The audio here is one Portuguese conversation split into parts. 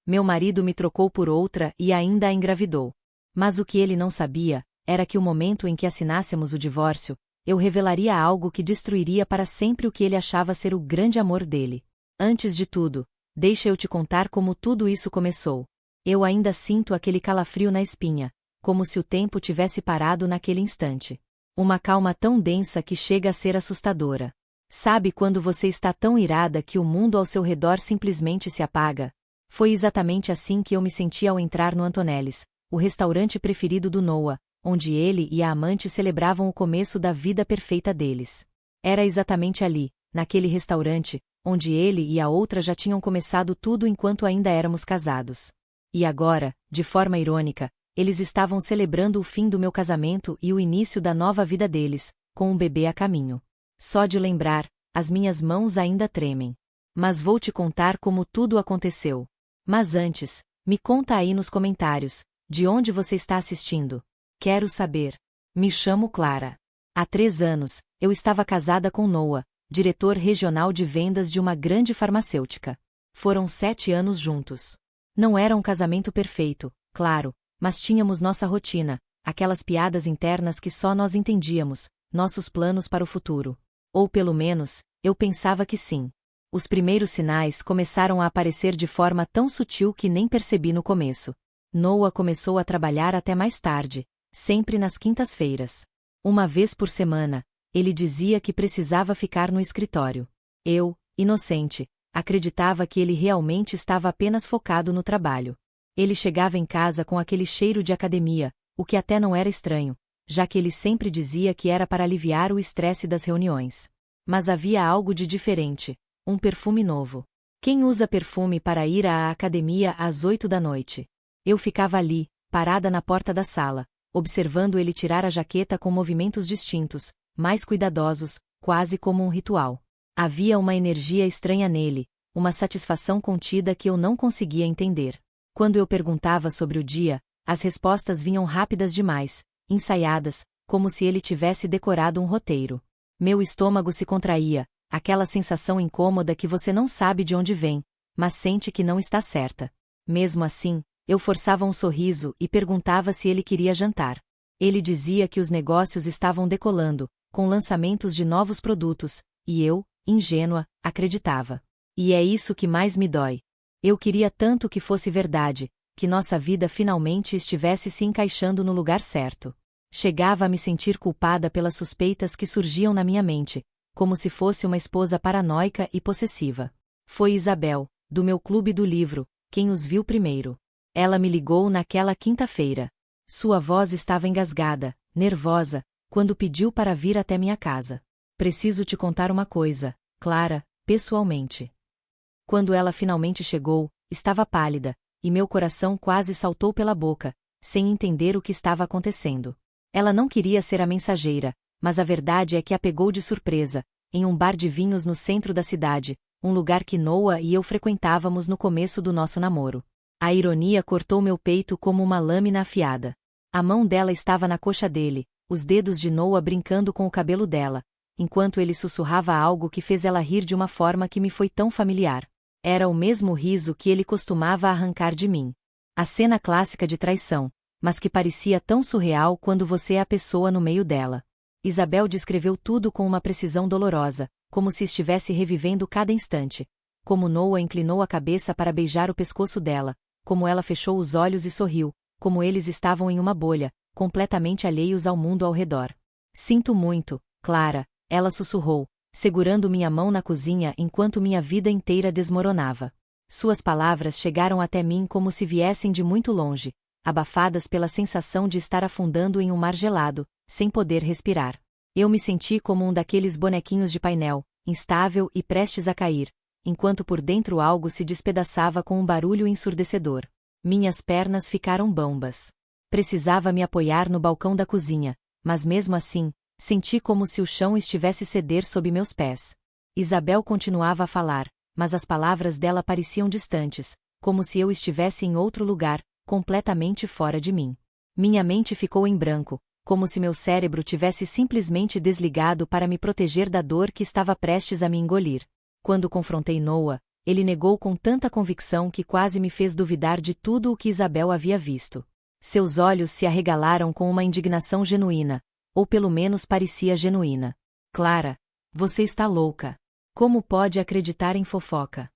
Meu marido me trocou por outra e ainda a engravidou. Mas o que ele não sabia era que o momento em que assinássemos o divórcio, eu revelaria algo que destruiria para sempre o que ele achava ser o grande amor dele. Antes de tudo, deixa eu te contar como tudo isso começou. Eu ainda sinto aquele calafrio na espinha, como se o tempo tivesse parado naquele instante. Uma calma tão densa que chega a ser assustadora. Sabe quando você está tão irada que o mundo ao seu redor simplesmente se apaga? Foi exatamente assim que eu me senti ao entrar no Antonellis, o restaurante preferido do Noah, onde ele e a amante celebravam o começo da vida perfeita deles. Era exatamente ali, naquele restaurante, onde ele e a outra já tinham começado tudo enquanto ainda éramos casados. E agora, de forma irônica, eles estavam celebrando o fim do meu casamento e o início da nova vida deles, com um bebê a caminho. Só de lembrar, as minhas mãos ainda tremem. Mas vou te contar como tudo aconteceu. Mas antes, me conta aí nos comentários, de onde você está assistindo. Quero saber. Me chamo Clara. Há 3 anos, eu estava casada com Noah, diretor regional de vendas de uma grande farmacêutica. Foram 7 anos juntos. Não era um casamento perfeito, claro, mas tínhamos nossa rotina, aquelas piadas internas que só nós entendíamos, nossos planos para o futuro. Ou pelo menos, eu pensava que sim. Os primeiros sinais começaram a aparecer de forma tão sutil que nem percebi no começo. Noah começou a trabalhar até mais tarde, sempre nas quintas-feiras. Uma vez por semana, ele dizia que precisava ficar no escritório. Eu, inocente, acreditava que ele realmente estava apenas focado no trabalho. Ele chegava em casa com aquele cheiro de academia, o que até não era estranho, já que ele sempre dizia que era para aliviar o estresse das reuniões. Mas havia algo de diferente, um perfume novo. Quem usa perfume para ir à academia às 8 da noite? Eu ficava ali, parada na porta da sala, observando ele tirar a jaqueta com movimentos distintos, mais cuidadosos, quase como um ritual. Havia uma energia estranha nele, uma satisfação contida que eu não conseguia entender. Quando eu perguntava sobre o dia, as respostas vinham rápidas demais, ensaiadas, como se ele tivesse decorado um roteiro. Meu estômago se contraía, aquela sensação incômoda que você não sabe de onde vem, mas sente que não está certa. Mesmo assim, eu forçava um sorriso e perguntava se ele queria jantar. Ele dizia que os negócios estavam decolando, com lançamentos de novos produtos, e eu, ingênua, acreditava. E é isso que mais me dói. Eu queria tanto que fosse verdade, que nossa vida finalmente estivesse se encaixando no lugar certo. Chegava a me sentir culpada pelas suspeitas que surgiam na minha mente, como se fosse uma esposa paranoica e possessiva. Foi Isabel, do meu clube do livro, quem os viu primeiro. Ela me ligou naquela quinta-feira. Sua voz estava engasgada, nervosa, quando pediu para vir até minha casa. Preciso te contar uma coisa, Clara, pessoalmente. Quando ela finalmente chegou, estava pálida, e meu coração quase saltou pela boca, sem entender o que estava acontecendo. Ela não queria ser a mensageira, mas a verdade é que a pegou de surpresa, em um bar de vinhos no centro da cidade, um lugar que Noah e eu frequentávamos no começo do nosso namoro. A ironia cortou meu peito como uma lâmina afiada. A mão dela estava na coxa dele, os dedos de Noah brincando com o cabelo dela, enquanto ele sussurrava algo que fez ela rir de uma forma que me foi tão familiar. Era o mesmo riso que ele costumava arrancar de mim. A cena clássica de traição, mas que parecia tão surreal quando você é a pessoa no meio dela. Isabel descreveu tudo com uma precisão dolorosa, como se estivesse revivendo cada instante. Como Noah inclinou a cabeça para beijar o pescoço dela, como ela fechou os olhos e sorriu, como eles estavam em uma bolha, completamente alheios ao mundo ao redor. Sinto muito, Clara, ela sussurrou, segurando minha mão na cozinha enquanto minha vida inteira desmoronava. Suas palavras chegaram até mim como se viessem de muito longe, abafadas pela sensação de estar afundando em um mar gelado, sem poder respirar. Eu me senti como um daqueles bonequinhos de painel, instável e prestes a cair, enquanto por dentro algo se despedaçava com um barulho ensurdecedor. Minhas pernas ficaram bambas. Precisava me apoiar no balcão da cozinha, mas mesmo assim, senti como se o chão estivesse ceder sob meus pés. Isabel continuava a falar, mas as palavras dela pareciam distantes, como se eu estivesse em outro lugar, completamente fora de mim. Minha mente ficou em branco, como se meu cérebro tivesse simplesmente desligado para me proteger da dor que estava prestes a me engolir. Quando confrontei Noah, Ele negou com tanta convicção que quase me fez duvidar de tudo o que Isabel havia visto. Seus olhos se arregalaram com uma indignação genuína, ou pelo menos parecia genuína. Clara, você está louca. Como pode acreditar em fofoca?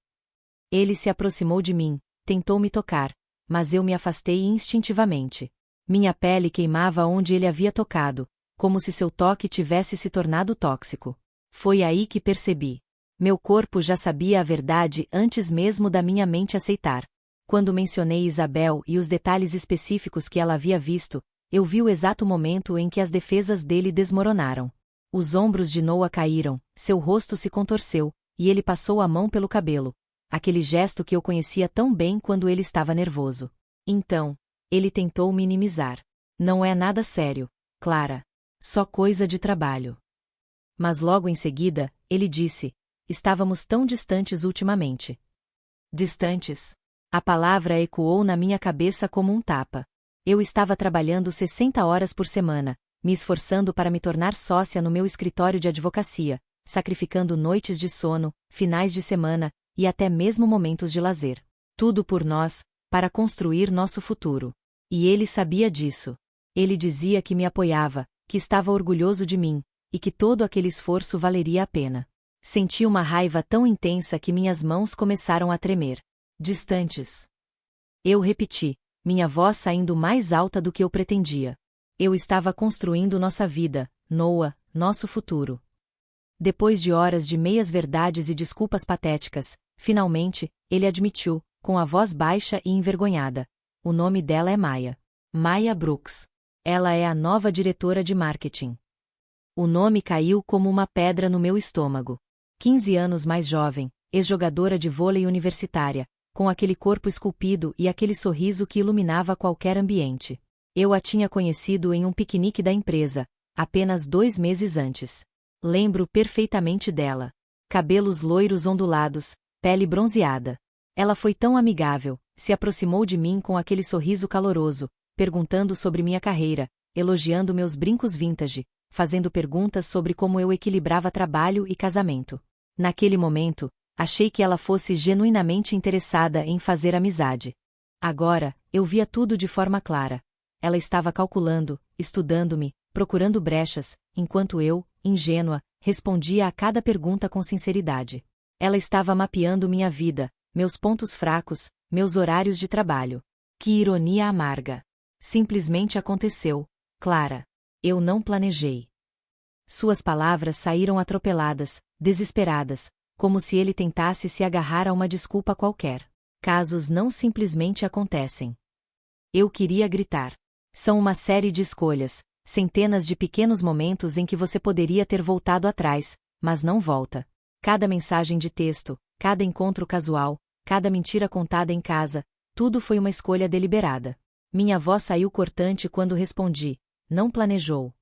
Ele se aproximou de mim, tentou me tocar, mas eu me afastei instintivamente. Minha pele queimava onde ele havia tocado, como se seu toque tivesse se tornado tóxico. Foi aí que percebi. Meu corpo já sabia a verdade antes mesmo da minha mente aceitar. Quando mencionei Isabel e os detalhes específicos que ela havia visto, eu vi o exato momento em que as defesas dele desmoronaram. Os ombros de Noah caíram, seu rosto se contorceu, e ele passou a mão pelo cabelo. Aquele gesto que eu conhecia tão bem quando ele estava nervoso. Então, ele tentou minimizar. Não é nada sério, Clara. Só coisa de trabalho. Mas logo em seguida, ele disse: estávamos tão distantes ultimamente. Distantes? A palavra ecoou na minha cabeça como um tapa. Eu estava trabalhando 60 horas por semana, me esforçando para me tornar sócia no meu escritório de advocacia, sacrificando noites de sono, finais de semana, e até mesmo momentos de lazer. Tudo por nós, para construir nosso futuro. E ele sabia disso. Ele dizia que me apoiava, que estava orgulhoso de mim, e que todo aquele esforço valeria a pena. Senti uma raiva tão intensa que minhas mãos começaram a tremer. Distantes. Eu repeti, minha voz saindo mais alta do que eu pretendia. Eu estava construindo nossa vida, Noah, nosso futuro. Depois de horas de meias-verdades e desculpas patéticas, finalmente, ele admitiu, com a voz baixa e envergonhada. O nome dela é Maya. Maya Brooks. Ela é a nova diretora de marketing. O nome caiu como uma pedra no meu estômago. 15 anos mais jovem, ex-jogadora de vôlei universitária, com aquele corpo esculpido e aquele sorriso que iluminava qualquer ambiente. Eu a tinha conhecido em um piquenique da empresa, apenas 2 meses antes. Lembro perfeitamente dela. Cabelos loiros ondulados, pele bronzeada. Ela foi tão amigável, se aproximou de mim com aquele sorriso caloroso, perguntando sobre minha carreira, elogiando meus brincos vintage, fazendo perguntas sobre como eu equilibrava trabalho e casamento. Naquele momento, achei que ela fosse genuinamente interessada em fazer amizade. Agora, eu via tudo de forma clara. Ela estava calculando, estudando-me, procurando brechas, enquanto eu, ingênua, respondia a cada pergunta com sinceridade. Ela estava mapeando minha vida, meus pontos fracos, meus horários de trabalho. Que ironia amarga. Simplesmente aconteceu, Clara. Eu não planejei. Suas palavras saíram atropeladas, desesperadas, como se ele tentasse se agarrar a uma desculpa qualquer. Casos não simplesmente acontecem. Eu queria gritar. São uma série de escolhas, centenas de pequenos momentos em que você poderia ter voltado atrás, mas não volta. Cada mensagem de texto, cada encontro casual, cada mentira contada em casa, tudo foi uma escolha deliberada. Minha voz saiu cortante quando respondi: não planejou.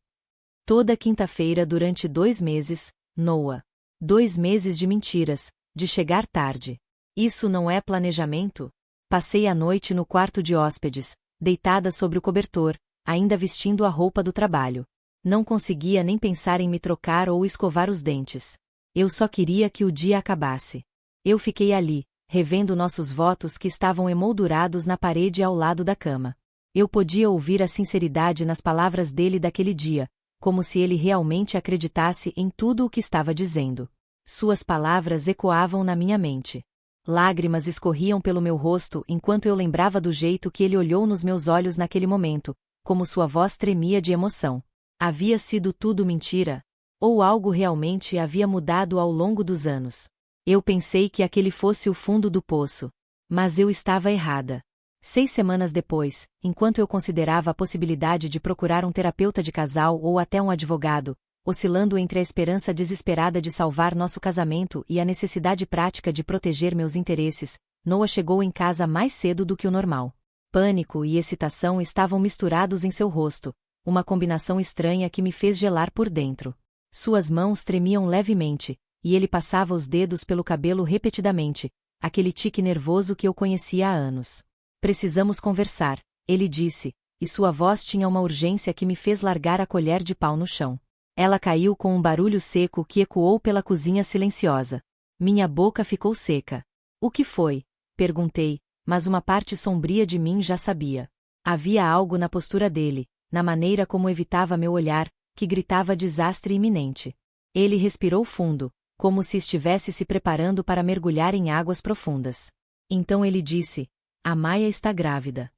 Toda quinta-feira durante 2 meses, Noah. 2 meses de mentiras, de chegar tarde. Isso não é planejamento? Passei a noite no quarto de hóspedes, deitada sobre o cobertor, ainda vestindo a roupa do trabalho. Não conseguia nem pensar em me trocar ou escovar os dentes. Eu só queria que o dia acabasse. Eu fiquei ali, revendo nossos votos que estavam emoldurados na parede ao lado da cama. Eu podia ouvir a sinceridade nas palavras dele daquele dia, como se ele realmente acreditasse em tudo o que estava dizendo. Suas palavras ecoavam na minha mente. Lágrimas escorriam pelo meu rosto enquanto eu lembrava do jeito que ele olhou nos meus olhos naquele momento, como sua voz tremia de emoção. Havia sido tudo mentira? Ou algo realmente havia mudado ao longo dos anos? Eu pensei que aquele fosse o fundo do poço. Mas eu estava errada. 6 semanas depois, enquanto eu considerava a possibilidade de procurar um terapeuta de casal ou até um advogado, oscilando entre a esperança desesperada de salvar nosso casamento e a necessidade prática de proteger meus interesses, Noah chegou em casa mais cedo do que o normal. Pânico e excitação estavam misturados em seu rosto, uma combinação estranha que me fez gelar por dentro. Suas mãos tremiam levemente, e ele passava os dedos pelo cabelo repetidamente, aquele tique nervoso que eu conhecia há anos. Precisamos conversar, ele disse, e sua voz tinha uma urgência que me fez largar a colher de pau no chão. Ela caiu com um barulho seco que ecoou pela cozinha silenciosa. Minha boca ficou seca. O que foi? Perguntei, mas uma parte sombria de mim já sabia. Havia algo na postura dele, na maneira como evitava meu olhar, que gritava desastre iminente. Ele respirou fundo, como se estivesse se preparando para mergulhar em águas profundas. Então ele disse: "A Maia está grávida."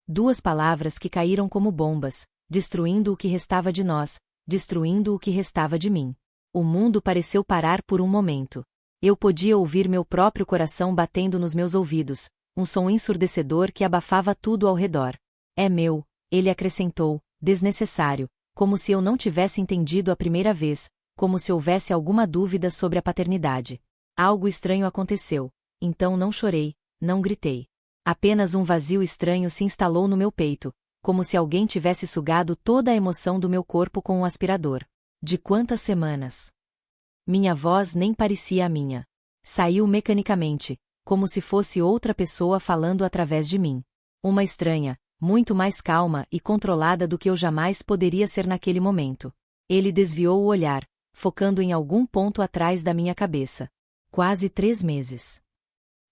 2 palavras que caíram como bombas, destruindo o que restava de nós, destruindo o que restava de mim. O mundo pareceu parar por um momento. Eu podia ouvir meu próprio coração batendo nos meus ouvidos, um som ensurdecedor que abafava tudo ao redor. "É meu", ele acrescentou, desnecessário, como se eu não tivesse entendido a primeira vez, como se houvesse alguma dúvida sobre a paternidade. Algo estranho aconteceu, então não chorei, não gritei. Apenas um vazio estranho se instalou no meu peito, como se alguém tivesse sugado toda a emoção do meu corpo com um aspirador. De quantas semanas? Minha voz nem parecia a minha. Saiu mecanicamente, como se fosse outra pessoa falando através de mim. Uma estranha, muito mais calma e controlada do que eu jamais poderia ser naquele momento. Ele desviou o olhar, focando em algum ponto atrás da minha cabeça. Quase 3 meses.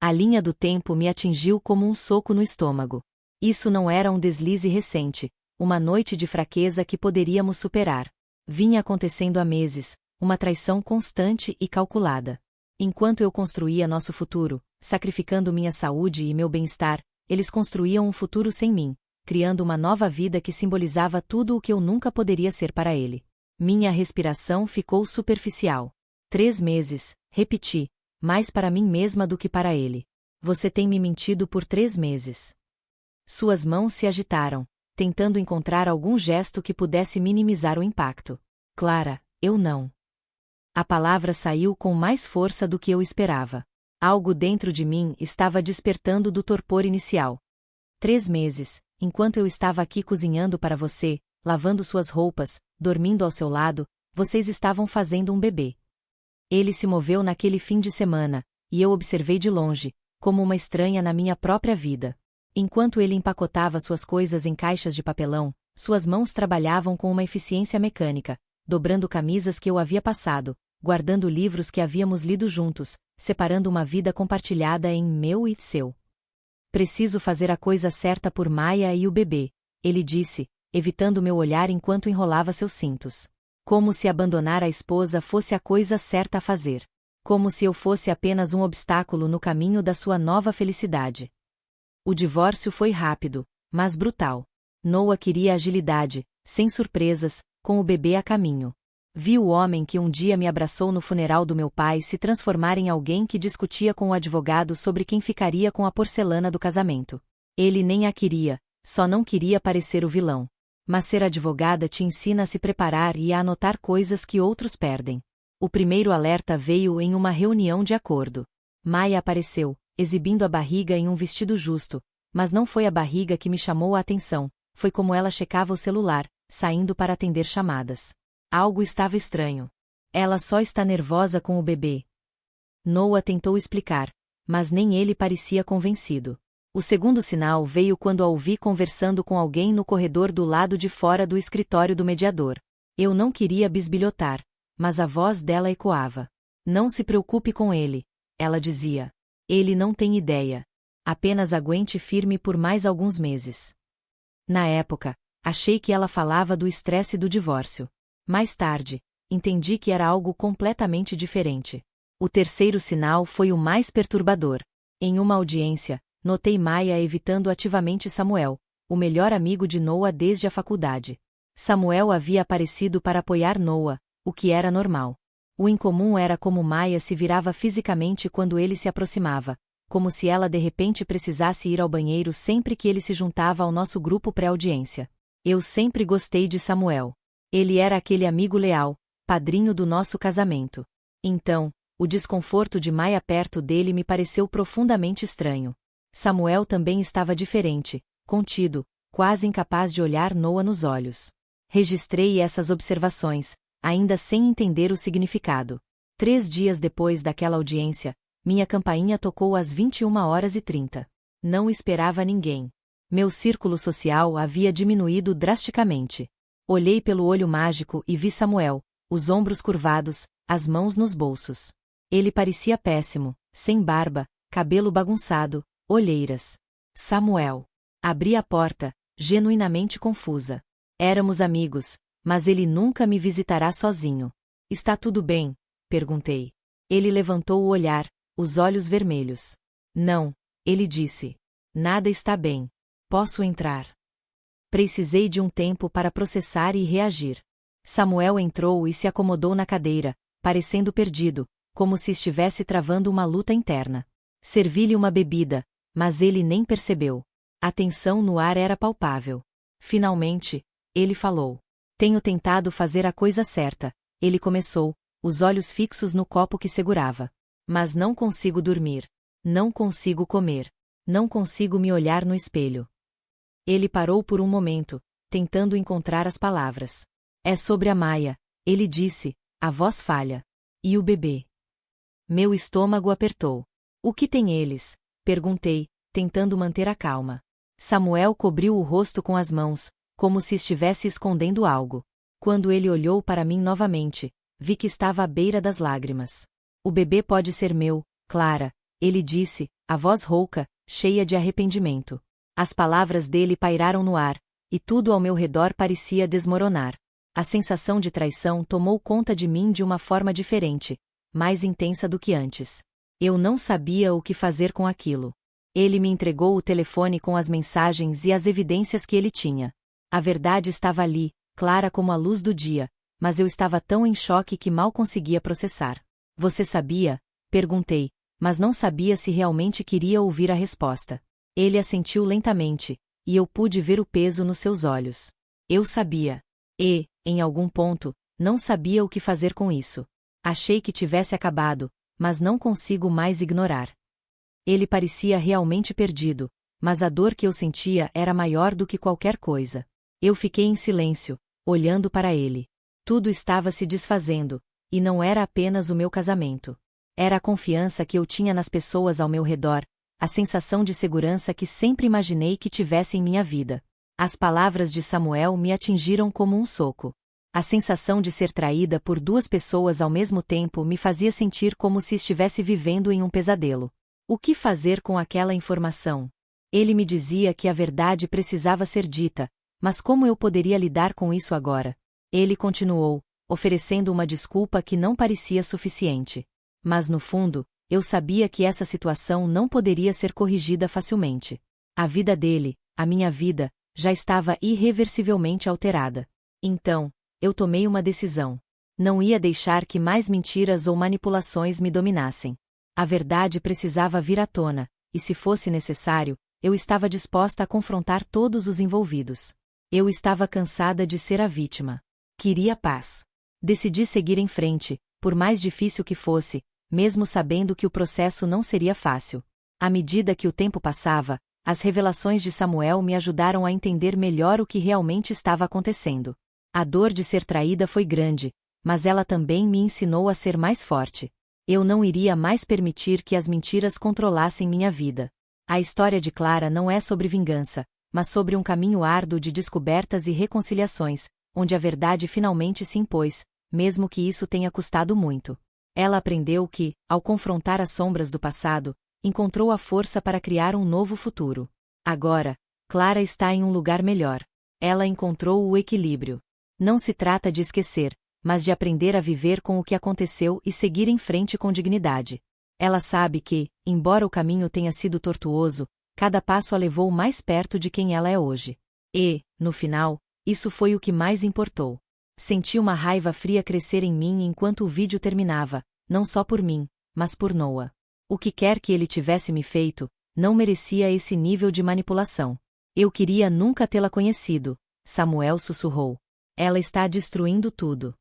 A linha do tempo me atingiu como um soco no estômago. Isso não era um deslize recente, uma noite de fraqueza que poderíamos superar. Vinha acontecendo há meses, uma traição constante e calculada. Enquanto eu construía nosso futuro, sacrificando minha saúde e meu bem-estar, eles construíam um futuro sem mim, criando uma nova vida que simbolizava tudo o que eu nunca poderia ser para ele. Minha respiração ficou superficial. 3 meses, repeti, mais para mim mesma do que para ele. Você tem me mentido por 3 meses. Suas mãos se agitaram, tentando encontrar algum gesto que pudesse minimizar o impacto. Clara, eu não. A palavra saiu com mais força do que eu esperava. Algo dentro de mim estava despertando do torpor inicial. 3 meses, enquanto eu estava aqui cozinhando para você, lavando suas roupas, dormindo ao seu lado, vocês estavam fazendo um bebê. Ele se moveu naquele fim de semana, e eu observei de longe, como uma estranha na minha própria vida. Enquanto ele empacotava suas coisas em caixas de papelão, suas mãos trabalhavam com uma eficiência mecânica, dobrando camisas que eu havia passado, guardando livros que havíamos lido juntos, separando uma vida compartilhada em meu e seu. Preciso fazer a coisa certa por Maia e o bebê, ele disse, evitando meu olhar enquanto enrolava seus cintos. Como se abandonar a esposa fosse a coisa certa a fazer. Como se eu fosse apenas um obstáculo no caminho da sua nova felicidade. O divórcio foi rápido, mas brutal. Noah queria agilidade, sem surpresas, com o bebê a caminho. Vi o homem que um dia me abraçou no funeral do meu pai se transformar em alguém que discutia com o advogado sobre quem ficaria com a porcelana do casamento. Ele nem a queria, só não queria parecer o vilão. Mas ser advogada te ensina a se preparar e a anotar coisas que outros perdem. O primeiro alerta veio em uma reunião de acordo. Maia apareceu, exibindo a barriga em um vestido justo, mas não foi a barriga que me chamou a atenção, foi como ela checava o celular, saindo para atender chamadas. Algo estava estranho. Ela só está nervosa com o bebê. Noah tentou explicar, mas nem ele parecia convencido. O segundo sinal veio quando a ouvi conversando com alguém no corredor do lado de fora do escritório do mediador. Eu não queria bisbilhotar, mas a voz dela ecoava. Não se preocupe com ele, ela dizia. Ele não tem ideia. Apenas aguente firme por mais alguns meses. Na época, achei que ela falava do estresse do divórcio. Mais tarde, entendi que era algo completamente diferente. O terceiro sinal foi o mais perturbador. Em uma audiência, notei Maia evitando ativamente Samuel, o melhor amigo de Noah desde a faculdade. Samuel havia aparecido para apoiar Noah, o que era normal. O incomum era como Maia se virava fisicamente quando ele se aproximava, como se ela de repente precisasse ir ao banheiro sempre que ele se juntava ao nosso grupo pré-audiência. Eu sempre gostei de Samuel. Ele era aquele amigo leal, padrinho do nosso casamento. Então, o desconforto de Maia perto dele me pareceu profundamente estranho. Samuel também estava diferente, contido, quase incapaz de olhar Noah nos olhos. Registrei essas observações, ainda sem entender o significado. 3 dias depois daquela audiência, minha campainha tocou às 21h30. Não esperava ninguém. Meu círculo social havia diminuído drasticamente. Olhei pelo olho mágico e vi Samuel, os ombros curvados, as mãos nos bolsos. Ele parecia péssimo, sem barba, cabelo bagunçado, olheiras. Samuel. Abri a porta, genuinamente confusa. Éramos amigos, mas ele nunca me visitará sozinho. Está tudo bem? Perguntei. Ele levantou o olhar, os olhos vermelhos. Não, ele disse. Nada está bem. Posso entrar? Precisei de um tempo para processar e reagir. Samuel entrou e se acomodou na cadeira, parecendo perdido, como se estivesse travando uma luta interna. Servi-lhe uma bebida, mas ele nem percebeu. A tensão no ar era palpável. Finalmente, ele falou. Tenho tentado fazer a coisa certa, ele começou, os olhos fixos no copo que segurava. Mas não consigo dormir. Não consigo comer. Não consigo me olhar no espelho. Ele parou por um momento, tentando encontrar as palavras. É sobre a Maia, ele disse, a voz falha. E o bebê? Meu estômago apertou. O que tem eles? Perguntei, tentando manter a calma. Samuel cobriu o rosto com as mãos, como se estivesse escondendo algo. Quando ele olhou para mim novamente, vi que estava à beira das lágrimas. O bebê pode ser meu, Clara, ele disse, a voz rouca, cheia de arrependimento. As palavras dele pairaram no ar, e tudo ao meu redor parecia desmoronar. A sensação de traição tomou conta de mim de uma forma diferente, mais intensa do que antes. Eu não sabia o que fazer com aquilo. Ele me entregou o telefone com as mensagens e as evidências que ele tinha. A verdade estava ali, clara como a luz do dia, mas eu estava tão em choque que mal conseguia processar. Você sabia? Perguntei, mas não sabia se realmente queria ouvir a resposta. Ele assentiu lentamente, e eu pude ver o peso nos seus olhos. Eu sabia. E, em algum ponto, não sabia o que fazer com isso. Achei que tivesse acabado, mas não consigo mais ignorar. Ele parecia realmente perdido, mas a dor que eu sentia era maior do que qualquer coisa. Eu fiquei em silêncio, olhando para ele. Tudo estava se desfazendo, e não era apenas o meu casamento. Era a confiança que eu tinha nas pessoas ao meu redor, a sensação de segurança que sempre imaginei que tivesse em minha vida. As palavras de Samuel me atingiram como um soco. A sensação de ser traída por duas pessoas ao mesmo tempo me fazia sentir como se estivesse vivendo em um pesadelo. O que fazer com aquela informação? Ele me dizia que a verdade precisava ser dita, mas como eu poderia lidar com isso agora? Ele continuou, oferecendo uma desculpa que não parecia suficiente. Mas no fundo, eu sabia que essa situação não poderia ser corrigida facilmente. A vida dele, a minha vida, já estava irreversivelmente alterada. Então, eu tomei uma decisão. Não ia deixar que mais mentiras ou manipulações me dominassem. A verdade precisava vir à tona, e se fosse necessário, eu estava disposta a confrontar todos os envolvidos. Eu estava cansada de ser a vítima. Queria paz. Decidi seguir em frente, por mais difícil que fosse, mesmo sabendo que o processo não seria fácil. À medida que o tempo passava, as revelações de Samuel me ajudaram a entender melhor o que realmente estava acontecendo. A dor de ser traída foi grande, mas ela também me ensinou a ser mais forte. Eu não iria mais permitir que as mentiras controlassem minha vida. A história de Clara não é sobre vingança, mas sobre um caminho árduo de descobertas e reconciliações, onde a verdade finalmente se impôs, mesmo que isso tenha custado muito. Ela aprendeu que, ao confrontar as sombras do passado, encontrou a força para criar um novo futuro. Agora, Clara está em um lugar melhor. Ela encontrou o equilíbrio. Não se trata de esquecer, mas de aprender a viver com o que aconteceu e seguir em frente com dignidade. Ela sabe que, embora o caminho tenha sido tortuoso, cada passo a levou mais perto de quem ela é hoje. E, no final, isso foi o que mais importou. Senti uma raiva fria crescer em mim enquanto o vídeo terminava, não só por mim, mas por Noah. O que quer que ele tivesse me feito, não merecia esse nível de manipulação. Eu queria nunca tê-la conhecido, Samuel sussurrou. Ela está destruindo tudo.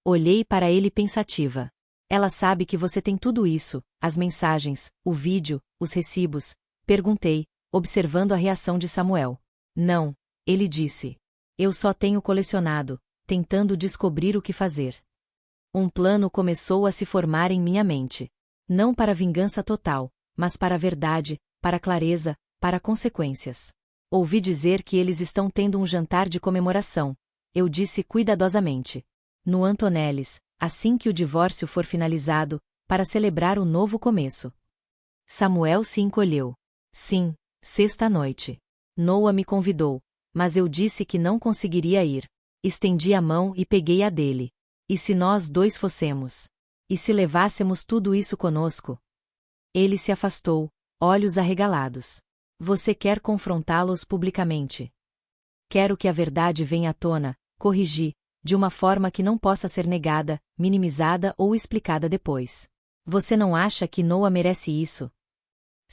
Olhei para ele pensativa. Ela sabe que você tem tudo isso, as mensagens, o vídeo, os recibos? Perguntei, observando a reação de Samuel. Não, ele disse. Eu só tenho colecionado, tentando descobrir o que fazer. Um plano começou a se formar em minha mente. Não para vingança total, mas para a verdade, para a clareza, para consequências. Ouvi dizer que eles estão tendo um jantar de comemoração. Eu disse cuidadosamente. No Antonellis, assim que o divórcio for finalizado, para celebrar o novo começo. Samuel se encolheu. Sim, sexta-noite. Noa me convidou, mas eu disse que não conseguiria ir. Estendi a mão e peguei a dele. E se nós dois fossemos? E se levássemos tudo isso conosco? Ele se afastou, olhos arregalados. Você quer confrontá-los publicamente? Quero que a verdade venha à tona, corrigi, de uma forma que não possa ser negada, minimizada ou explicada depois. Você não acha que Noa merece isso?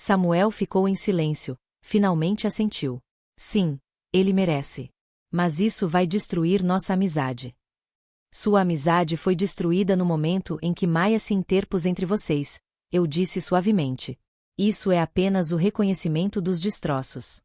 Samuel ficou em silêncio, finalmente assentiu. Sim, ele merece. Mas isso vai destruir nossa amizade. Sua amizade foi destruída no momento em que Maia se interpôs entre vocês, eu disse suavemente. Isso é apenas o reconhecimento dos destroços.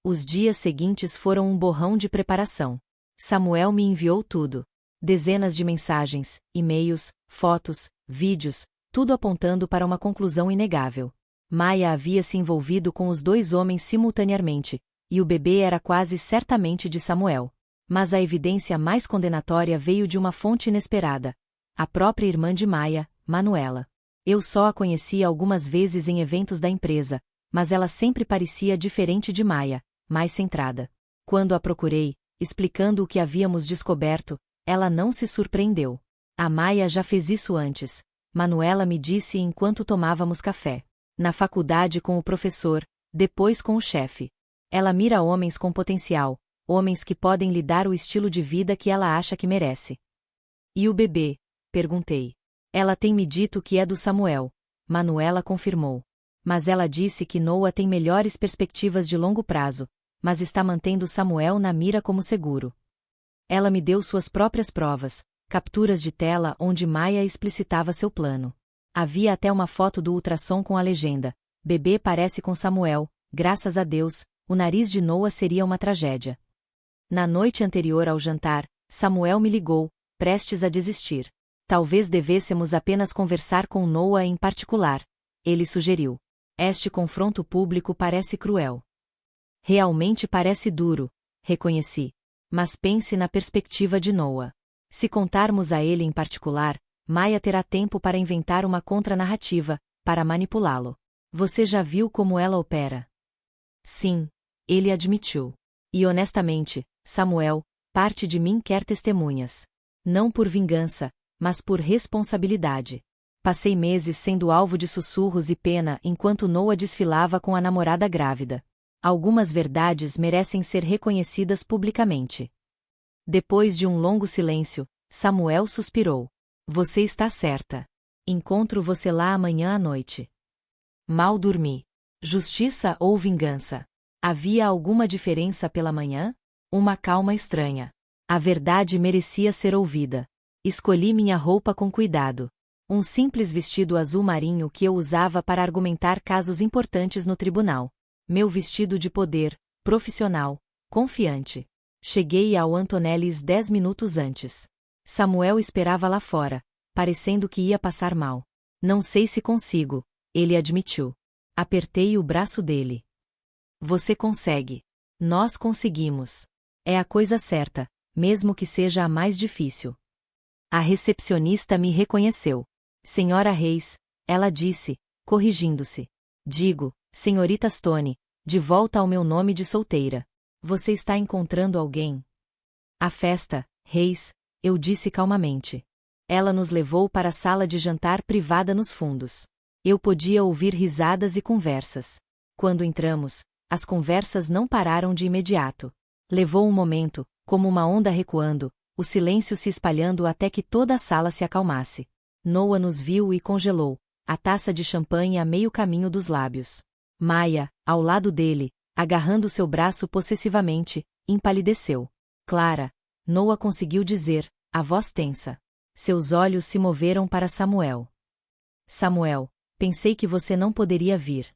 Os dias seguintes foram um borrão de preparação. Samuel me enviou tudo. Dezenas de mensagens, e-mails, fotos, vídeos, tudo apontando para uma conclusão inegável. Maia havia se envolvido com os dois homens simultaneamente, e o bebê era quase certamente de Samuel. Mas a evidência mais condenatória veio de uma fonte inesperada. A própria irmã de Maia, Manuela. Eu só a conhecia algumas vezes em eventos da empresa, mas ela sempre parecia diferente de Maia, mais centrada. Quando a procurei, explicando o que havíamos descoberto, ela não se surpreendeu. A Maia já fez isso antes, Manuela me disse enquanto tomávamos café. Na faculdade com o professor, depois com o chefe. Ela mira homens com potencial, homens que podem lhe dar o estilo de vida que ela acha que merece. E o bebê? Perguntei. Ela tem me dito que é do Samuel. Manuela confirmou. Mas ela disse que Noa tem melhores perspectivas de longo prazo, mas está mantendo Samuel na mira como seguro. Ela me deu suas próprias provas, capturas de tela onde Maia explicitava seu plano. Havia até uma foto do ultrassom com a legenda: bebê parece com Samuel, graças a Deus, o nariz de Noa seria uma tragédia. Na noite anterior ao jantar, Samuel me ligou, prestes a desistir. Talvez devêssemos apenas conversar com Noa em particular, ele sugeriu. Este confronto público parece cruel. Realmente parece duro, reconheci. Mas pense na perspectiva de Noa. Se contarmos a ele em particular, Maia terá tempo para inventar uma contranarrativa, para manipulá-lo. Você já viu como ela opera? Sim, ele admitiu. E honestamente, Samuel, parte de mim quer testemunhas. Não por vingança, mas por responsabilidade. Passei meses sendo alvo de sussurros e pena enquanto Noa desfilava com a namorada grávida. Algumas verdades merecem ser reconhecidas publicamente. Depois de um longo silêncio, Samuel suspirou. Você está certa. Encontro você lá amanhã à noite. Mal dormi. Justiça ou vingança? Havia alguma diferença pela manhã? Uma calma estranha. A verdade merecia ser ouvida. Escolhi minha roupa com cuidado. Um simples vestido azul marinho que eu usava para argumentar casos importantes no tribunal. Meu vestido de poder, profissional, confiante. Cheguei ao Antonellis 10 minutos antes. Samuel esperava lá fora, parecendo que ia passar mal. Não sei se consigo, ele admitiu. Apertei o braço dele. Você consegue. Nós conseguimos. É a coisa certa, mesmo que seja a mais difícil. A recepcionista me reconheceu. Senhora Reis, ela disse, corrigindo-se. Digo, senhorita Stone, de volta ao meu nome de solteira. Você está encontrando alguém? A festa, Reis, eu disse calmamente. Ela nos levou para a sala de jantar privada nos fundos. Eu podia ouvir risadas e conversas. Quando entramos, as conversas não pararam de imediato. Levou um momento, como uma onda recuando, o silêncio se espalhando até que toda a sala se acalmasse. Noa nos viu e congelou, a taça de champanhe a meio caminho dos lábios. Maia, ao lado dele, agarrando seu braço possessivamente, empalideceu. Clara, Noa conseguiu dizer, a voz tensa. Seus olhos se moveram para Samuel. Samuel, pensei que você não poderia vir.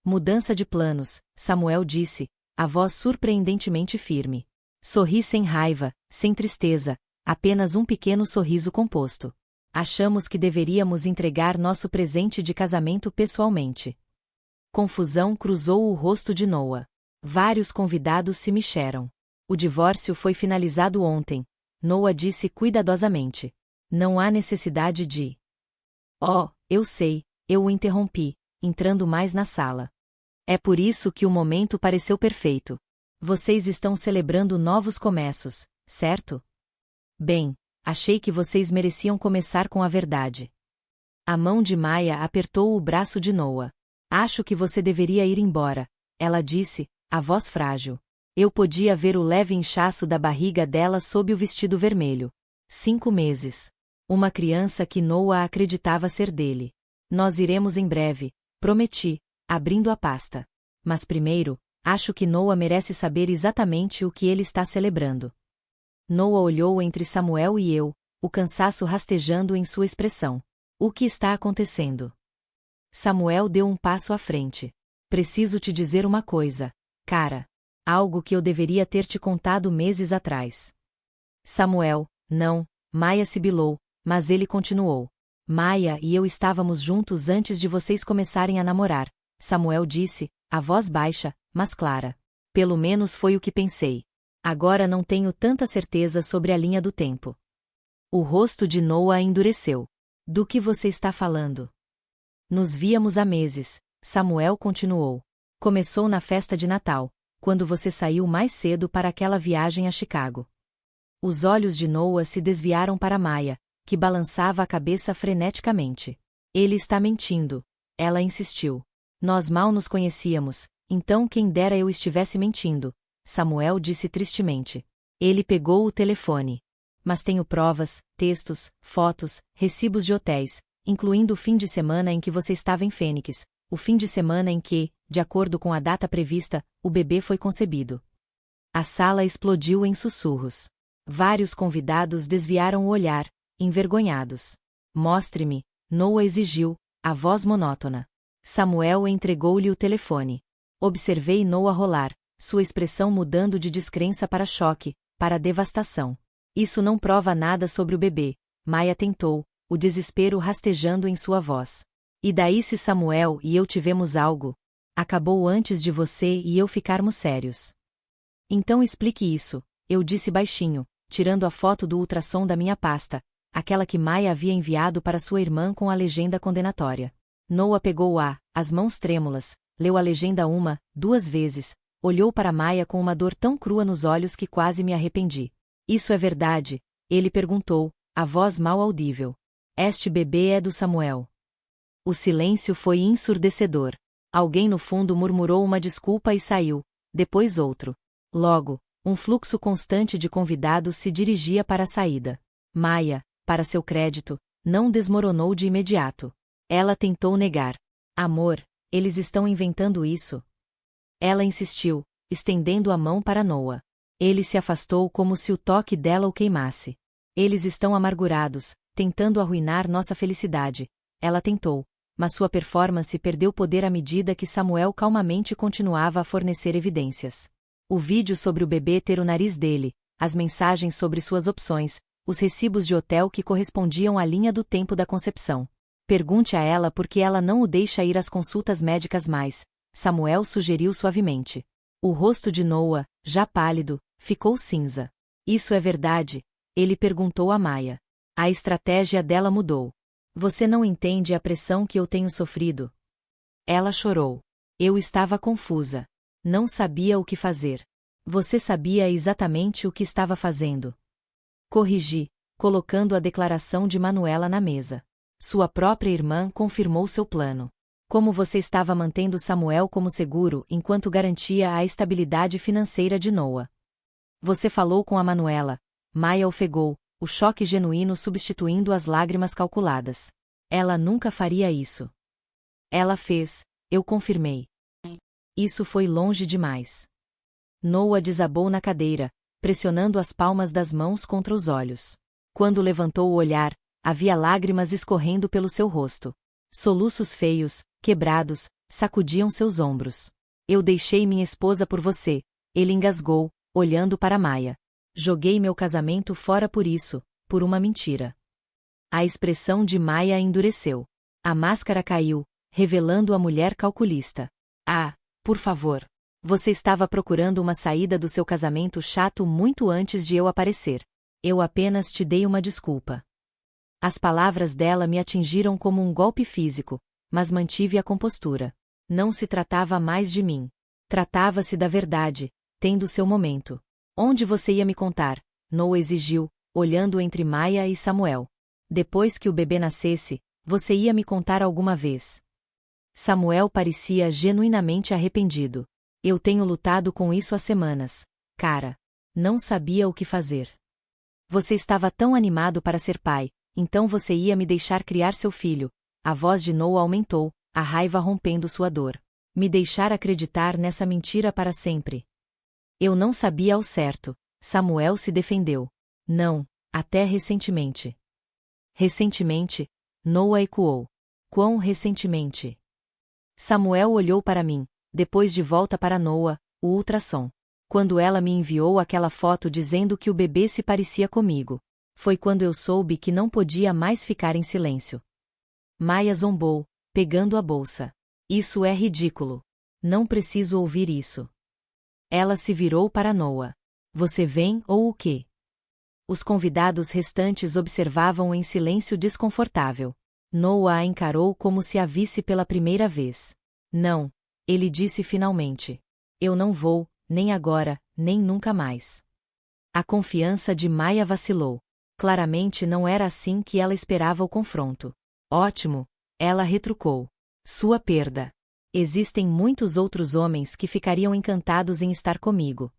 Mudança de planos, Samuel disse, a voz surpreendentemente firme. Sorri sem raiva, sem tristeza, apenas um pequeno sorriso composto. Achamos que deveríamos entregar nosso presente de casamento pessoalmente. Confusão cruzou o rosto de Noa. Vários convidados se mexeram. O divórcio foi finalizado ontem, Noa disse cuidadosamente. Não há necessidade de... Oh, eu sei, eu o interrompi, entrando mais na sala. É por isso que o momento pareceu perfeito. Vocês estão celebrando novos começos, certo? Bem, achei que vocês mereciam começar com a verdade. A mão de Maya apertou o braço de Noah. Acho que você deveria ir embora, ela disse, a voz frágil. Eu podia ver o leve inchaço da barriga dela sob o vestido vermelho. 5 meses. Uma criança que Noah acreditava ser dele. Nós iremos em breve, prometi, abrindo a pasta. Mas primeiro, acho que Noah merece saber exatamente o que ele está celebrando. Noah olhou entre Samuel e eu, o cansaço rastejando em sua expressão. O que está acontecendo? Samuel deu um passo à frente. Preciso te dizer uma coisa, cara. Algo que eu deveria ter te contado meses atrás. Samuel, não, Maya sibilou, mas ele continuou. Maya e eu estávamos juntos antes de vocês começarem a namorar, Samuel disse, a voz baixa, mas clara. Pelo menos foi o que pensei. Agora não tenho tanta certeza sobre a linha do tempo. O rosto de Noah endureceu. Do que você está falando? Nos víamos há meses, Samuel continuou. Começou na festa de Natal, quando você saiu mais cedo para aquela viagem a Chicago. Os olhos de Noah se desviaram para Maya, que balançava a cabeça freneticamente. Ele está mentindo, ela insistiu. Nós mal nos conhecíamos, então quem dera eu estivesse mentindo, Samuel disse tristemente. Ele pegou o telefone. Mas tenho provas, textos, fotos, recibos de hotéis, incluindo o fim de semana em que você estava em Fênix, o fim de semana em que, de acordo com a data prevista, o bebê foi concebido. A sala explodiu em sussurros. Vários convidados desviaram o olhar, envergonhados. Mostre-me, Noah exigiu, a voz monótona. Samuel entregou-lhe o telefone. Observei Noah rolar, sua expressão mudando de descrença para choque, para devastação. Isso não prova nada sobre o bebê, Maya tentou, o desespero rastejando em sua voz. E daí se Samuel e eu tivemos algo? Acabou antes de você e eu ficarmos sérios. Então explique isso, eu disse baixinho, tirando a foto do ultrassom da minha pasta, aquela que Maya havia enviado para sua irmã com a legenda condenatória. Noah pegou as mãos trêmulas, leu a legenda 1, 2 vezes, olhou para Maya com uma dor tão crua nos olhos que quase me arrependi. Isso é verdade? Ele perguntou, a voz mal audível. Este bebê é do Samuel. O silêncio foi ensurdecedor. Alguém no fundo murmurou uma desculpa e saiu, depois outro. Logo, um fluxo constante de convidados se dirigia para a saída. Maya, para seu crédito, não desmoronou de imediato. Ela tentou negar. Amor, eles estão inventando isso. Ela insistiu, estendendo a mão para Noah. Ele se afastou como se o toque dela o queimasse. Eles estão amargurados, tentando arruinar nossa felicidade. Ela tentou, mas sua performance perdeu poder à medida que Samuel calmamente continuava a fornecer evidências. O vídeo sobre o bebê ter o nariz dele, as mensagens sobre suas opções, os recibos de hotel que correspondiam à linha do tempo da concepção. Pergunte a ela por que ela não o deixa ir às consultas médicas mais, Samuel sugeriu suavemente. O rosto de Noah, já pálido, ficou cinza. Isso é verdade? Ele perguntou a Maya. A estratégia dela mudou. Você não entende a pressão que eu tenho sofrido? Ela chorou. Eu estava confusa. Não sabia o que fazer. Você sabia exatamente o que estava fazendo. Corrigi, colocando a declaração de Manuela na mesa. Sua própria irmã confirmou seu plano. Como você estava mantendo Samuel como seguro enquanto garantia a estabilidade financeira de Noah. Você falou com a Manuela. Maya ofegou, o choque genuíno substituindo as lágrimas calculadas. Ela nunca faria isso. Ela fez, eu confirmei. Isso foi longe demais. Noah desabou na cadeira, pressionando as palmas das mãos contra os olhos. Quando levantou o olhar, havia lágrimas escorrendo pelo seu rosto. Soluços feios, quebrados, sacudiam seus ombros. Eu deixei minha esposa por você, ele engasgou, olhando para Maya. Joguei meu casamento fora por isso, por uma mentira. A expressão de Maya endureceu. A máscara caiu, revelando a mulher calculista. Por favor. Você estava procurando uma saída do seu casamento chato muito antes de eu aparecer. Eu apenas te dei uma desculpa. As palavras dela me atingiram como um golpe físico, mas mantive a compostura. Não se tratava mais de mim. Tratava-se da verdade, tendo seu momento. Onde você ia me contar? Noah exigiu, olhando entre Maya e Samuel. Depois que o bebê nascesse, você ia me contar alguma vez. Samuel parecia genuinamente arrependido. Eu tenho lutado com isso há semanas, cara. Não sabia o que fazer. Você estava tão animado para ser pai, então você ia me deixar criar seu filho. A voz de Noah aumentou, a raiva rompendo sua dor. Me deixar acreditar nessa mentira para sempre. Eu não sabia ao certo. Samuel se defendeu. Não, até recentemente. Recentemente? Noah ecoou. Quão recentemente? Samuel olhou para mim, depois de volta para Noah, o ultrassom. Quando ela me enviou aquela foto dizendo que o bebê se parecia comigo. Foi quando eu soube que não podia mais ficar em silêncio. Maya zombou, pegando a bolsa. Isso é ridículo. Não preciso ouvir isso. Ela se virou para Noah. Você vem ou o quê? Os convidados restantes observavam em silêncio desconfortável. Noah a encarou como se a visse pela primeira vez. Não, ele disse finalmente. Eu não vou, nem agora, nem nunca mais. A confiança de Maya vacilou. Claramente não era assim que ela esperava o confronto. Ótimo, ela retrucou. Sua perda. Existem muitos outros homens que ficariam encantados em estar comigo.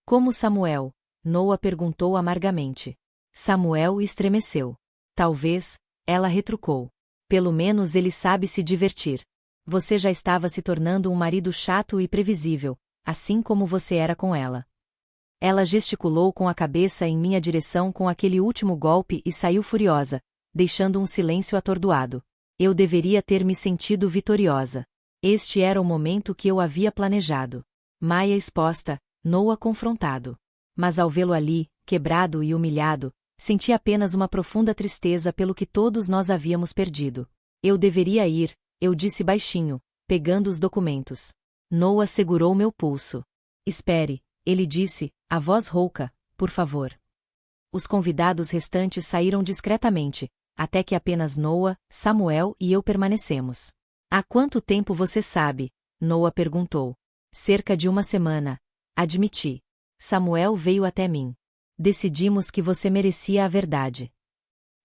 Como Samuel? Noah perguntou amargamente. Samuel estremeceu. Talvez, ela retrucou. Pelo menos ele sabe se divertir. Você já estava se tornando um marido chato e previsível, assim como você era com ela. Ela gesticulou com a cabeça em minha direção com aquele último golpe e saiu furiosa, deixando um silêncio atordoado. Eu deveria ter me sentido vitoriosa. Este era o momento que eu havia planejado. Maya exposta, Noah confrontado. Mas ao vê-lo ali, quebrado e humilhado, senti apenas uma profunda tristeza pelo que todos nós havíamos perdido. Eu deveria ir, eu disse baixinho, pegando os documentos. Noah segurou meu pulso. Espere, ele disse, a voz rouca, por favor. Os convidados restantes saíram discretamente, até que apenas Noah, Samuel e eu permanecemos. Há quanto tempo você sabe? Noah perguntou. Cerca de uma semana. Admiti. Samuel veio até mim. Decidimos que você merecia a verdade.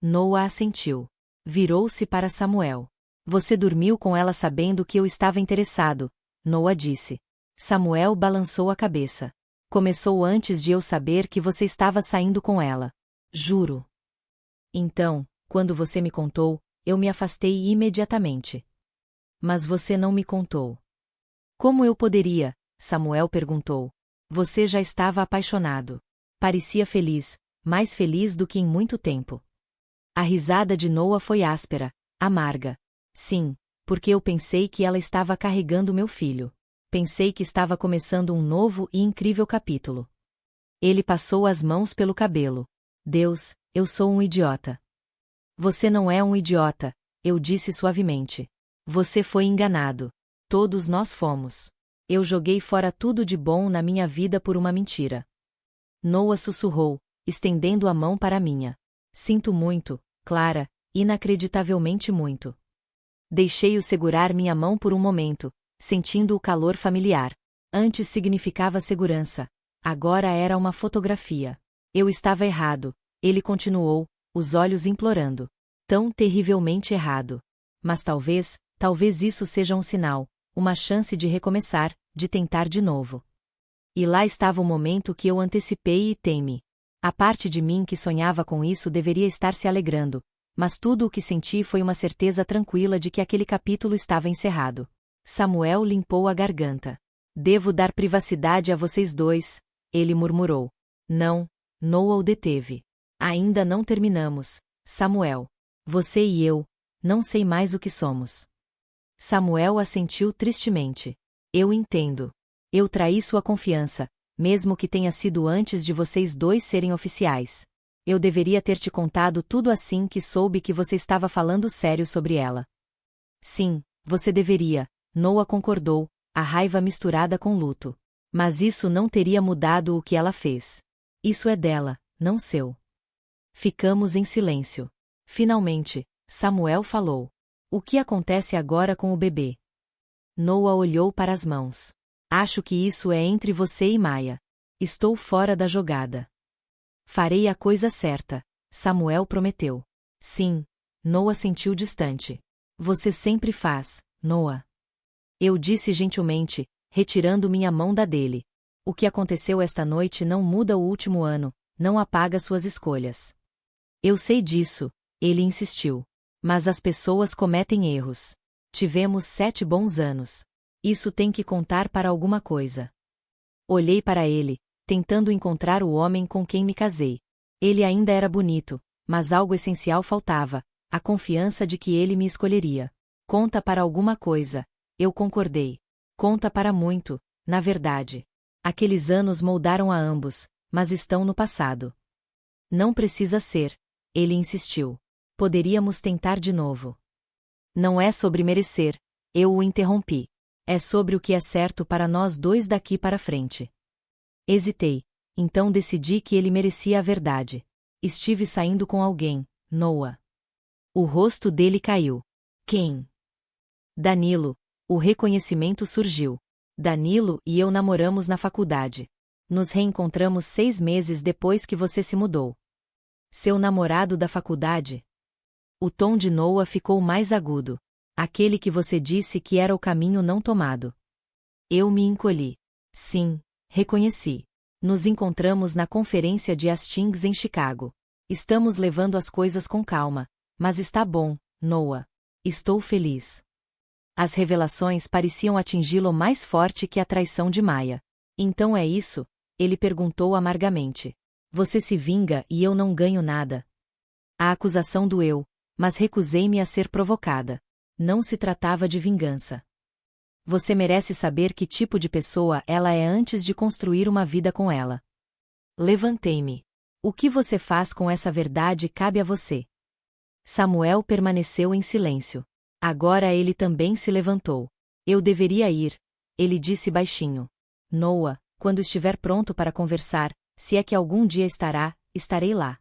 Noah assentiu. Virou-se para Samuel. Você dormiu com ela sabendo que eu estava interessado, Noah disse. Samuel balançou a cabeça. Começou antes de eu saber que você estava saindo com ela. Juro. Então, quando você me contou, eu me afastei imediatamente. Mas você não me contou. Como eu poderia? Samuel perguntou. Você já estava apaixonado. Parecia feliz, mais feliz do que em muito tempo. A risada de Noah foi áspera, amarga. Sim, porque eu pensei que ela estava carregando meu filho. Pensei que estava começando um novo e incrível capítulo. Ele passou as mãos pelo cabelo. Deus, eu sou um idiota. Você não é um idiota, eu disse suavemente. Você foi enganado. Todos nós fomos. Eu joguei fora tudo de bom na minha vida por uma mentira. Noah sussurrou, estendendo a mão para a minha. Sinto muito, Clara, inacreditavelmente muito. Deixei-o segurar minha mão por um momento, sentindo o calor familiar. Antes significava segurança. Agora era uma fotografia. Eu estava errado, ele continuou, os olhos implorando. Tão terrivelmente errado. Mas talvez isso seja um sinal, uma chance de recomeçar, de tentar de novo. E lá estava o momento que eu antecipei e temi. A parte de mim que sonhava com isso deveria estar se alegrando, mas tudo o que senti foi uma certeza tranquila de que aquele capítulo estava encerrado. Samuel limpou a garganta. Devo dar privacidade a vocês dois, ele murmurou. Não, Noah o deteve. Ainda não terminamos, Samuel. Você e eu, não sei mais o que somos. Samuel assentiu tristemente. Eu entendo. Eu traí sua confiança, mesmo que tenha sido antes de vocês dois serem oficiais. Eu deveria ter te contado tudo assim que soube que você estava falando sério sobre ela. Sim, você deveria, Noah concordou, a raiva misturada com luto. Mas isso não teria mudado o que ela fez. Isso é dela, não seu. Ficamos em silêncio. Finalmente, Samuel falou. O que acontece agora com o bebê? Noah olhou para as mãos. Acho que isso é entre você e Maya. Estou fora da jogada. Farei a coisa certa, Samuel prometeu. Sim, Noah sentiu distante. Você sempre faz, Noah. Eu disse gentilmente, retirando minha mão da dele. O que aconteceu esta noite não muda o último ano, não apaga suas escolhas. Eu sei disso, ele insistiu. Mas as pessoas cometem erros. Tivemos 7 bons anos. Isso tem que contar para alguma coisa. Olhei para ele, tentando encontrar o homem com quem me casei. Ele ainda era bonito, mas algo essencial faltava, a confiança de que ele me escolheria. Conta para alguma coisa, eu concordei. Conta para muito, na verdade. Aqueles anos moldaram a ambos, mas estão no passado. Não precisa ser, ele insistiu. Poderíamos tentar de novo. Não é sobre merecer, eu o interrompi. É sobre o que é certo para nós dois daqui para frente. Hesitei, então decidi que ele merecia a verdade. Estive saindo com alguém, Noah. O rosto dele caiu. Quem? Danilo. O reconhecimento surgiu. Danilo e eu namoramos na faculdade. Nos reencontramos 6 meses depois que você se mudou. Seu namorado da faculdade? O tom de Noah ficou mais agudo. Aquele que você disse que era o caminho não tomado. Eu me encolhi. Sim, reconheci. Nos encontramos na conferência de Hastings em Chicago. Estamos levando as coisas com calma, mas está bom, Noah. Estou feliz. As revelações pareciam atingi-lo mais forte que a traição de Maya. Então é isso? Ele perguntou amargamente. Você se vinga e eu não ganho nada. A acusação doeu, mas recusei-me a ser provocada. Não se tratava de vingança. Você merece saber que tipo de pessoa ela é antes de construir uma vida com ela. Levantei-me. O que você faz com essa verdade cabe a você. Samuel permaneceu em silêncio. Agora ele também se levantou. Eu deveria ir, ele disse baixinho. Noah, quando estiver pronto para conversar, se é que algum dia estará, estarei lá.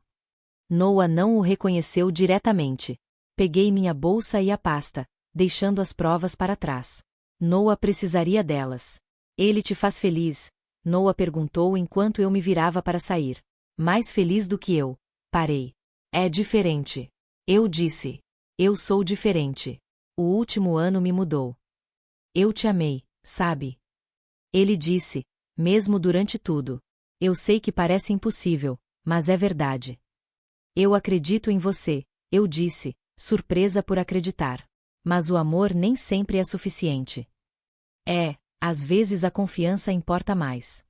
Noah não o reconheceu diretamente. Peguei minha bolsa e a pasta, deixando as provas para trás. Noah precisaria delas. Ele te faz feliz? Noah perguntou enquanto eu me virava para sair. Mais feliz do que eu. Parei. É diferente. Eu disse. Eu sou diferente. O último ano me mudou. Eu te amei, sabe? Ele disse, mesmo durante tudo. Eu sei que parece impossível, mas é verdade. Eu acredito em você, eu disse, surpresa por acreditar. Mas o amor nem sempre é suficiente. Às vezes a confiança importa mais.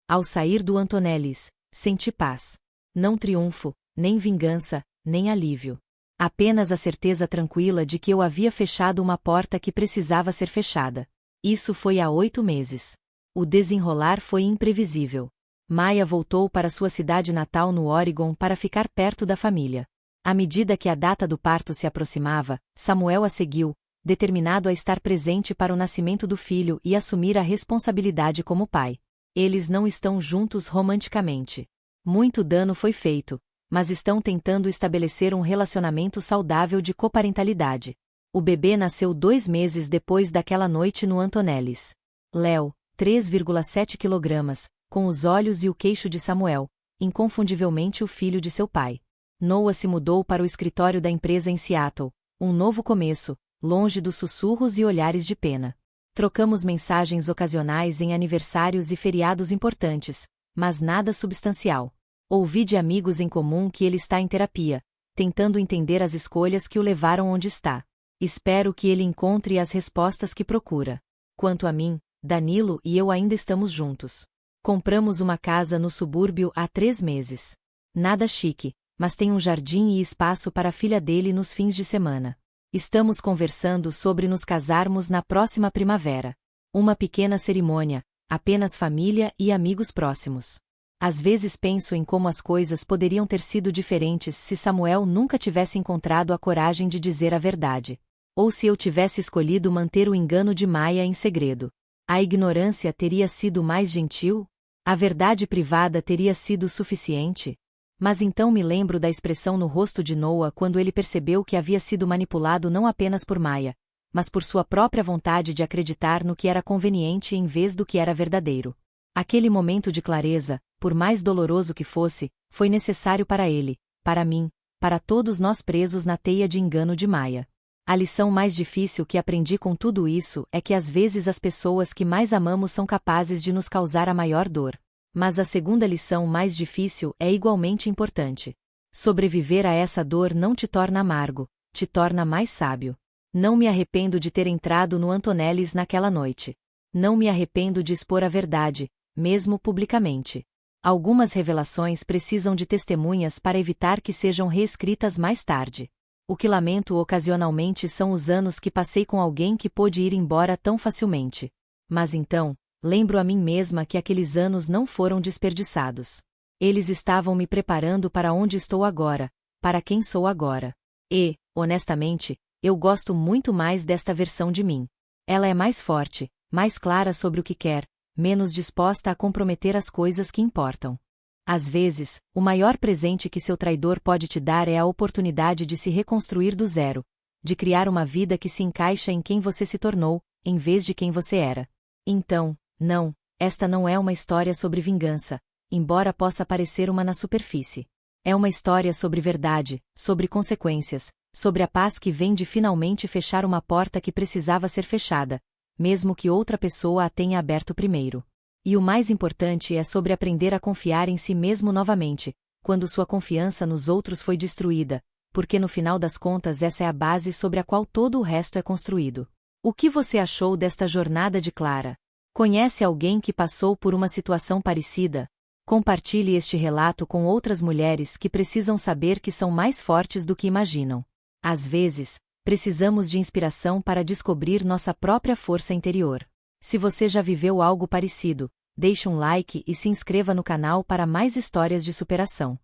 Ao sair do Antonellis, senti paz. Não triunfo, nem vingança, nem alívio. Apenas a certeza tranquila de que eu havia fechado uma porta que precisava ser fechada. Isso foi há 8 meses. O desenrolar foi imprevisível. Maya voltou para sua cidade natal no Oregon para ficar perto da família. À medida que a data do parto se aproximava, Samuel a seguiu, determinado a estar presente para o nascimento do filho e assumir a responsabilidade como pai. Eles não estão juntos romanticamente. Muito dano foi feito, mas estão tentando estabelecer um relacionamento saudável de coparentalidade. O bebê nasceu 2 meses depois daquela noite no Antonellis. Léo, 3,7 kg, com os olhos e o queixo de Samuel, inconfundivelmente o filho de seu pai. Noah se mudou para o escritório da empresa em Seattle, um novo começo, longe dos sussurros e olhares de pena. Trocamos mensagens ocasionais em aniversários e feriados importantes, mas nada substancial. Ouvi de amigos em comum que ele está em terapia, tentando entender as escolhas que o levaram onde está. Espero que ele encontre as respostas que procura. Quanto a mim, Danilo e eu ainda estamos juntos. Compramos uma casa no subúrbio há 3 meses. Nada chique, mas tem um jardim e espaço para a filha dele nos fins de semana. Estamos conversando sobre nos casarmos na próxima primavera. Uma pequena cerimônia, apenas família e amigos próximos. Às vezes penso em como as coisas poderiam ter sido diferentes se Samuel nunca tivesse encontrado a coragem de dizer a verdade. Ou se eu tivesse escolhido manter o engano de Maya em segredo. A ignorância teria sido mais gentil? A verdade privada teria sido suficiente? Mas então me lembro da expressão no rosto de Noah quando ele percebeu que havia sido manipulado não apenas por Maya, mas por sua própria vontade de acreditar no que era conveniente em vez do que era verdadeiro. Aquele momento de clareza, por mais doloroso que fosse, foi necessário para ele, para mim, para todos nós presos na teia de engano de Maya. A lição mais difícil que aprendi com tudo isso é que às vezes as pessoas que mais amamos são capazes de nos causar a maior dor. Mas a segunda lição mais difícil é igualmente importante. Sobreviver a essa dor não te torna amargo, te torna mais sábio. Não me arrependo de ter entrado no Antonellis naquela noite. Não me arrependo de expor a verdade, mesmo publicamente. Algumas revelações precisam de testemunhas para evitar que sejam reescritas mais tarde. O que lamento ocasionalmente são os anos que passei com alguém que pôde ir embora tão facilmente. Mas então, lembro a mim mesma que aqueles anos não foram desperdiçados. Eles estavam me preparando para onde estou agora, para quem sou agora. E, honestamente, eu gosto muito mais desta versão de mim. Ela é mais forte, mais clara sobre o que quer, menos disposta a comprometer as coisas que importam. Às vezes, o maior presente que seu traidor pode te dar é a oportunidade de se reconstruir do zero, de criar uma vida que se encaixa em quem você se tornou, em vez de quem você era. Então, não, esta não é uma história sobre vingança, embora possa parecer uma na superfície. É uma história sobre verdade, sobre consequências, sobre a paz que vem de finalmente fechar uma porta que precisava ser fechada, mesmo que outra pessoa a tenha aberto primeiro. E o mais importante é sobre aprender a confiar em si mesmo novamente, quando sua confiança nos outros foi destruída, porque no final das contas essa é a base sobre a qual todo o resto é construído. O que você achou desta jornada de Clara? Conhece alguém que passou por uma situação parecida? Compartilhe este relato com outras mulheres que precisam saber que são mais fortes do que imaginam. Às vezes, precisamos de inspiração para descobrir nossa própria força interior. Se você já viveu algo parecido, deixe um like e se inscreva no canal para mais histórias de superação.